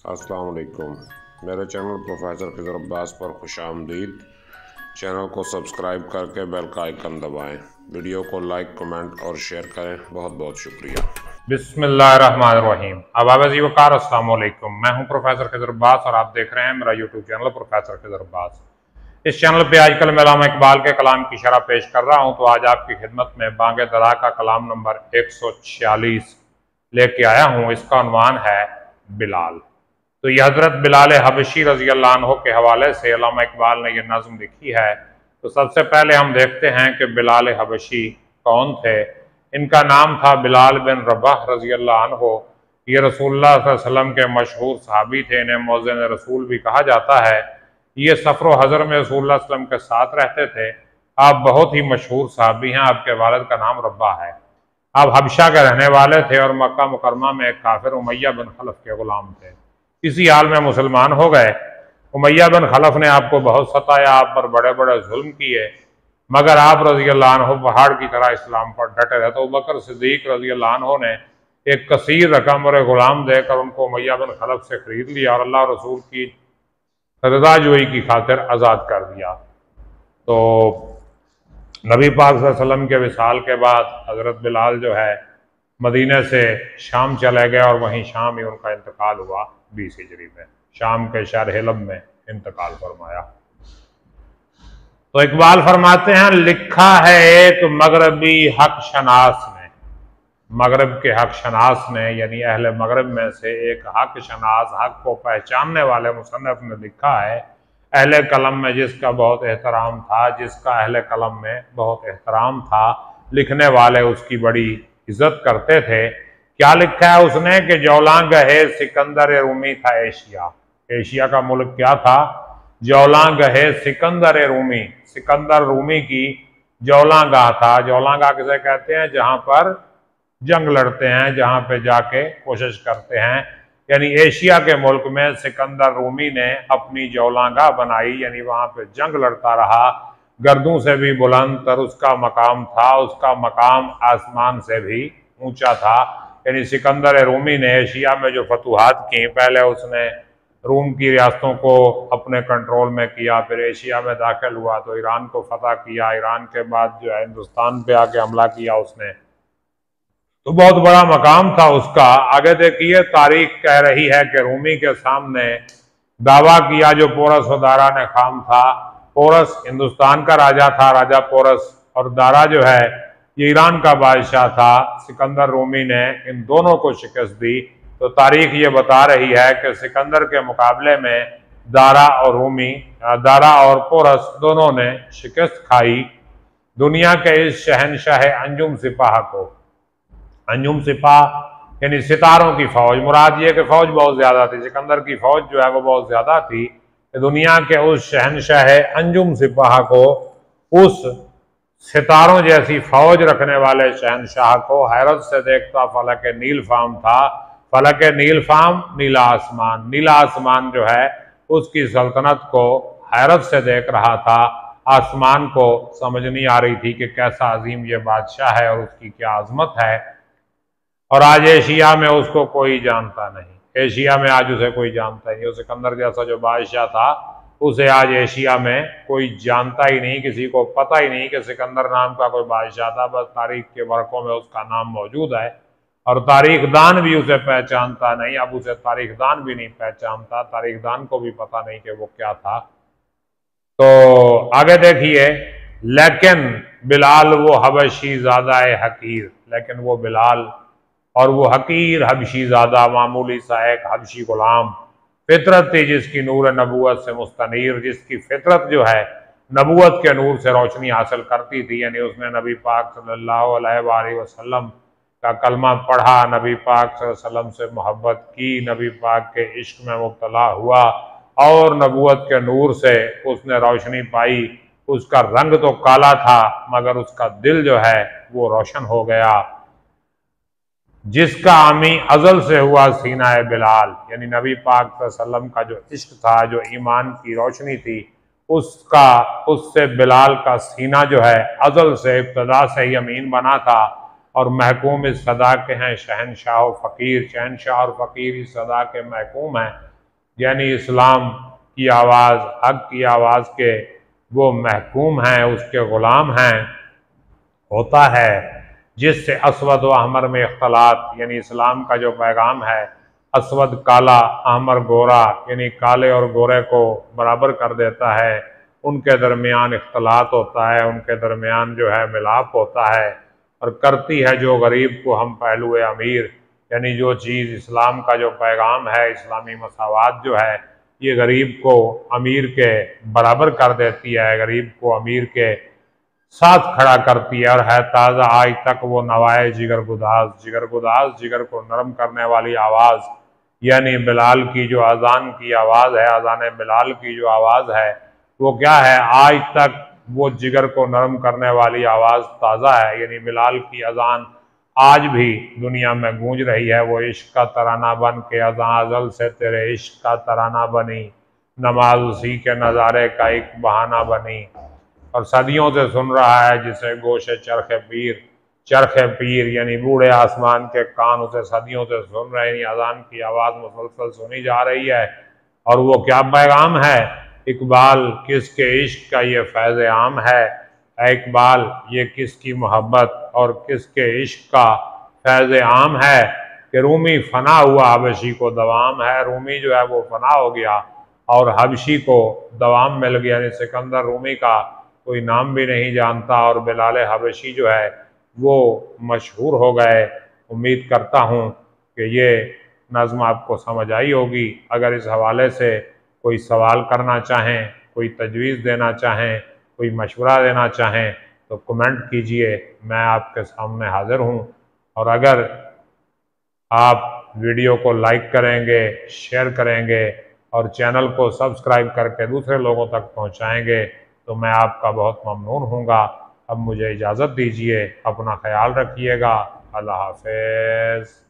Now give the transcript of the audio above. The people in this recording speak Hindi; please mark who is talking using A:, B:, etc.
A: अस्सलाम वालेकुम। मेरे चैनल प्रोफेसर खिज़र अब्बास पर खुशामदीद। चैनल को सब्सक्राइब करके बेल का आइकन दबाएं। वीडियो को लाइक, कमेंट और शेयर करें। बहुत बहुत शुक्रिया।
B: बिस्मिल्लाहिर्रहमानिर्रहीम। अबाबी वकार अस्सलाम वालेकुम। मैं हूं प्रोफेसर खिज़र अब्बास और आप देख रहे हैं मेरा YouTube channel professor Khizar Abbas. इस चैनल पे आजकल मैं अल्लामा इकबाल के कलाम की शरह पेश कर रहा हूं। तो आज आपकी खिदमत में बांगे दरा का कलाम नंबर 146 लेके आया हूं। इसका उन्वान है बिलाल। तो ये हजरत बिलाल हबशी रजी अल्लाह अन्हु के हवाले से अल्लामा इकबाल ने यह नज़्म लिखी है। तो सबसे पहले हम देखते हैं कि बिलाल हबशी कौन थे। इनका नाम था बिलाल बिन रबाह रजी अल्लाह अन्हु। ये रसूलुल्लाह सल्लल्लाहु अलैहि वसल्लम के मशहूर सहाबी थे। इन्हें मौज़िन रसूल भी कहा जाता है। ये सफ़र व हज़र में रसूलुल्लाह सल्लल्लाहु अलैहि वसल्लम के साथ रहते थे। आप बहुत ही मशहूर सहाबी हैं। आपके वालिद का नाम रब्बा है। आप हबशा के रहने वाले थे और मक्का मुकरमा में एक काफिर उमैया बिन खलफ के गुलाम थे। इसी हाल में मुसलमान हो गए। उमैया बिन खलफ ने आपको बहुत सताया, आप पर बड़े बड़े जुल्म किए, मगर आप रजी अल्लाह अन्हु पहाड़ की तरह इस्लाम पर डटे रहे। तो अबू बकर सिद्दीक रजी अल्लाह अन्हु ने एक कसीर रकम और गुलाम देकर उनको उमैया बिन खलफ से खरीद लिया और अल्लाह रसूल की रज़ाजोई की खातिर आज़ाद कर दिया। तो नबी पाक सल्लल्लाहु अलैहि वसल्लम के विसाल के बाद हज़रत बिलाल जो है मदीने से शाम चले गए और वहीं शाम ही उनका इंतकाल हुआ। 20 हिजरी में शाम के शहर हिलब में इंतकाल फरमाया। तो इकबाल फरमाते हैं, लिखा है एक मगरबी हक शनास ने, मगरब के हक शनास ने यानी अहले मगरब में से एक हक शनास, हक को पहचानने वाले मुसन्निफ ने लिखा है, अहले कलम में जिसका बहुत एहतराम था, जिसका अहले कलम में बहुत एहतराम था, लिखने वाले उसकी बड़ी इज्जत करते थे। क्या लिखा है उसने कि जौलांग है सिकंदर रूमी था एशिया। एशिया का मुल्क क्या था? जौलांग है सिकंदर रूमी। सिकंदर रूमी की जौलांगाह था। जौलांगाह किसे कहते हैं? जहां पर जंग लड़ते हैं, जहां पे जाके कोशिश करते हैं। यानी एशिया के मुल्क में सिकंदर रूमी ने अपनी जौलांगाह बनाई, यानी वहां पे जंग लड़ता रहा। गर्दों से भी बुलंद तर उसका मकाम था, उसका मकाम आसमान से भी ऊंचा था। यानी सिकंदर रूमी ने एशिया में जो फतूहात की, पहले उसने रूम की रियासतों को अपने कंट्रोल में किया, फिर एशिया में दाखिल हुआ तो ईरान को फतह किया, ईरान के बाद जो है हिंदुस्तान पे आके हमला किया उसने। तो बहुत बड़ा मकाम था उसका। आगे देखिए, तारीख कह रही है कि रूमी के सामने दावा किया जो पोरस और दारा ने खाम था। पोरस हिंदुस्तान का राजा था, राजा पोरस, और दारा जो है ये ईरान का बादशाह था। सिकंदर रूमी ने इन दोनों को शिकस्त दी। तो तारीख ये बता रही है कि सिकंदर के मुकाबले में दारा और पोरस दोनों ने शिकस्त खाई। दुनिया के इस शहनशाह अंजुम सिपाह को, अंजुम सिपाह यानी सितारों की फौज, मुराद ये कि फौज बहुत ज्यादा थी, सिकंदर की फौज जो है वो बहुत ज्यादा थी। दुनिया के उस शहनशाह अंजुम सिपाह को, उस सितारों जैसी फौज रखने वाले शहनशाह को हैरत से देखता फलक नील फाम था। फलक नील फाम नीला आसमान, नीला आसमान जो है उसकी सल्तनत को हैरत से देख रहा था। आसमान को समझ नहीं आ रही थी कि कैसा अजीम ये बादशाह है और उसकी क्या आजमत है। और आज एशिया में उसको कोई जानता नहीं, एशिया में आज उसे कोई जानता ही नहीं। सिकंदर जैसा जो बादशाह था उसे आज एशिया में कोई जानता ही नहीं, किसी को पता ही नहीं कि सिकंदर नाम का कोई बादशाह था। बस तारीख के वर्कों में उसका नाम मौजूद है और तारीखदान भी उसे पहचानता नहीं। अब उसे तारीखदान भी नहीं पहचानता, तारीखदान को भी पता नहीं कि वो क्या था। तो आगे देखिए, लेकिन बिलाल वो हबशी ज़ादा हकीर, लेकिन वो बिलाल और वो हकीर हबशी ज़ादा मामूली सा एक हबशी गुलाम, फितरत थी जिसकी नूर नबूवत से मुस्तनीर, जिसकी फितरत जो है नबूवत के नूर से रोशनी हासिल करती थी। यानी उसने नबी पाक सल्लल्लाहु अलैहि वसल्लम का कलमा पढ़ा, नबी पाक सल्लल्लाहु अलैहि वसल्लम से मोहब्बत की, नबी पाक के इश्क में मुब्तला हुआ और नबूवत के नूर से उसने रोशनी पाई। उसका रंग तो काला था मगर उसका दिल जो है वो रोशन हो गया। जिसका आमी अजल से हुआ सीना है बिलाल, यानी नबी पाक सल्लल्लाहु अलैहि वसल्लम का जो इश्क था, जो ईमान की रोशनी थी, उससे बिलाल का सीना जो है अजल से, इब्तदा से ही अमीन बना था। और महकूम इस सदा के हैं शहनशाह व फ़कीर, शहनशाह और फ़कीर इस सदा के महकूम हैं। यानी इस्लाम की आवाज़, हक की आवाज़ के वो महकूम हैं, उसके ग़ुलाम हैं, होता है, जिससे असवद व अहमर में इख्तलात, यानी इस्लाम का जो पैगाम है, असवद काला, अहमर गोरा, यानी काले और गोरे को बराबर कर देता है, उनके दरमियान इख्तलात होता है, उनके दरमियान जो है मिलाप होता है, और करती है जो गरीब को हम पहलू अमीर, यानी जो चीज़ इस्लाम का जो पैगाम है, इस्लामी मसावात जो है, ये गरीब को अमीर के बराबर कर देती है, गरीब को अमीर के साथ खड़ा करती है। और है ताज़ा आज तक वो नवाए जिगर गुदाज, जिगर गुदाज, जिगर को नरम करने वाली आवाज़, यानी बिलाल की जो अजान की आवाज़ है, अजान बिलाल की जो आवाज़ है, वो क्या है, आज तक वो जिगर को नरम करने वाली आवाज़ ताज़ा है, यानी बिलाल की अजान आज भी दुनिया में गूंज रही है। वो इश्क का तराना बन के अज़ां अज़ल से तेरे इश्क का तराना बनी, नमाज उसी के नज़ारे का एक बहाना बनी, और सदियों से सुन रहा है जिसे गोशे चरखे पीर, चरखे पीर यानी बूढ़े आसमान के कान उसे सदियों से सुन रहे हैं। अजान की आवाज़ मुसलसल सुनी जा रही है, और वो क्या पैगाम है, इकबाल किसके इश्क का ये फैज़ आम है, इकबाल ये किसकी मोहब्बत और किसके इश्क का फैज़ आम है, कि रूमी फना हुआ हबशी को दवाम है। रूमी जो है वो फना हो गया और हबशी को दवाम मिल गया, यानी सिकंदर रूमी का कोई नाम भी नहीं जानता, और बिलाल हबशी जो है वो मशहूर हो गए। उम्मीद करता हूँ कि ये नज़्म आपको समझ आई होगी। अगर इस हवाले से कोई सवाल करना चाहें, कोई तजवीज़ देना चाहें, कोई मशवरा देना चाहें तो कमेंट कीजिए, मैं आपके सामने हाज़िर हूँ। और अगर आप वीडियो को लाइक करेंगे, शेयर करेंगे और चैनल को सब्सक्राइब करके दूसरे लोगों तक पहुँचाएँगे तो मैं आपका बहुत ममनून हूँगा। अब मुझे इजाज़त दीजिए, अपना ख्याल रखिएगा, अल्लाह हाफ़िज़।